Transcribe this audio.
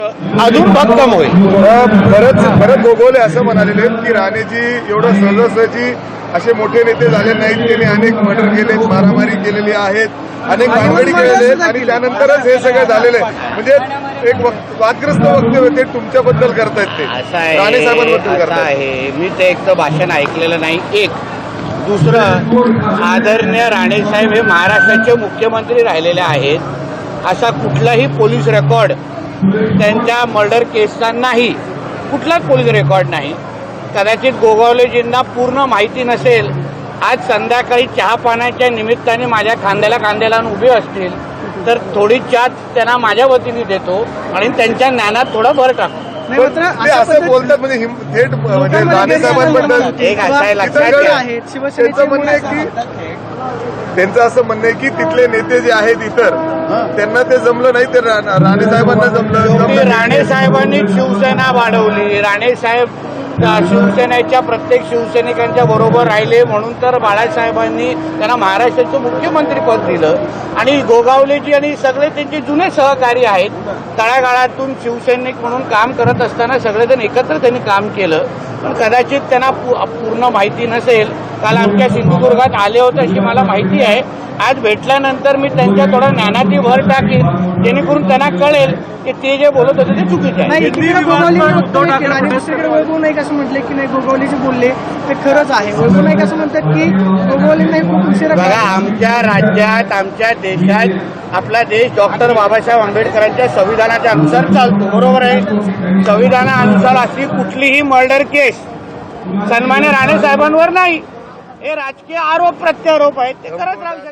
अजून भक्कम होईल। भरत गोगोले असं म्हणालेले आहेत की राणेजी एवढं सहजासहजी असे मोठे नेते झाले नाहीत, त्यांनी अनेक मर्डर केले, मारामारी केलेली आहेत, अनेक भानगडी केलेल्या आहेत आणि त्यानंतरच हे सगळं झालेलं आहे। म्हणजे एक वादग्रस्त वक्तव्य ते तुमच्याबद्दल करतायत, ते राणे साहेबांबद्दल करतायत। मी ते एक तर भाषण ऐकलेलं नाही। एक दुसरं, आदरणीय राणे साहेब हे महाराष्ट्राचे मुख्यमंत्री राहिलेले आहेत। असा कुठलाही पोलीस रेकॉर्ड त्यांच्या मर्डर केसचा नाही, कुठलाच पोलीस रेकॉर्ड नाही। कदाचित गोगावलेजींना पूर्ण माहिती नसेल। आज संध्याकाळी चहा पाण्याच्या निमित्ताने माझ्या खांद्याला उभे असतील तर थोडी चहा त्यांना माझ्या वतीने देतो आणि त्यांच्या ज्ञानात थोडा भर टाकतो। ते असं बोलतात म्हणजे थेट म्हणजे राणे साहेबांबद्दल एक असं लक्षात त्यांचं म्हणणं आहे की त्यांचं असं म्हणणं आहे की तिथले नेते जे आहेत इतर त्यांना ते जमलं नाही, ते राणे साहेबांना जमलं। राणे साहेबांनी शिवसेना वाढवली, राणे साहेब शिवसेनेच्या प्रत्येक शिवसैनिकांच्या बरोबर राहिले म्हणून तर बाळासाहेबांनी त्यांना महाराष्ट्राचं मुख्यमंत्रीपद दिलं। आणि गोगावलेजी आणि सगळे त्यांचे जुने सहकारी आहेत। तळागाळातून शिवसैनिक म्हणून काम करत असताना सगळेजण एकत्र त्यांनी काम केलं, पण कदाचित त्यांना पूर्ण माहिती नसेल। काल आमच्या सिंधुदुर्गात आले होते अशी मला माहिती आहे। आज भेटल्यानंतर मी त्यांच्या थोडा ज्ञानाची भर टाकीन, जेणेकरून त्यांना कळेल की ते जे बोलत होते ते चुकीचे आहे। वैभव नाईक असं म्हटले की नाही, गोगावलेचे बोलले ते खरंच आहे। वैभव नाईक असं म्हणतात की गोगावले नाही खूप उशिरा। बघा, आमच्या राज्यात आमच्या देशात आपला देश डॉक्टर बाबासाहेब आंबेडकरांच्या संविधानाच्या अनुसार चालतो, बरोबर आहे। संविधानानुसार अशी कुठलीही मर्डर केस सन्मान्य राणे साहेबांवर नाही। हे राजकीय आरोप प्रत्यारोप आहेत, ते करत राहू शकतात।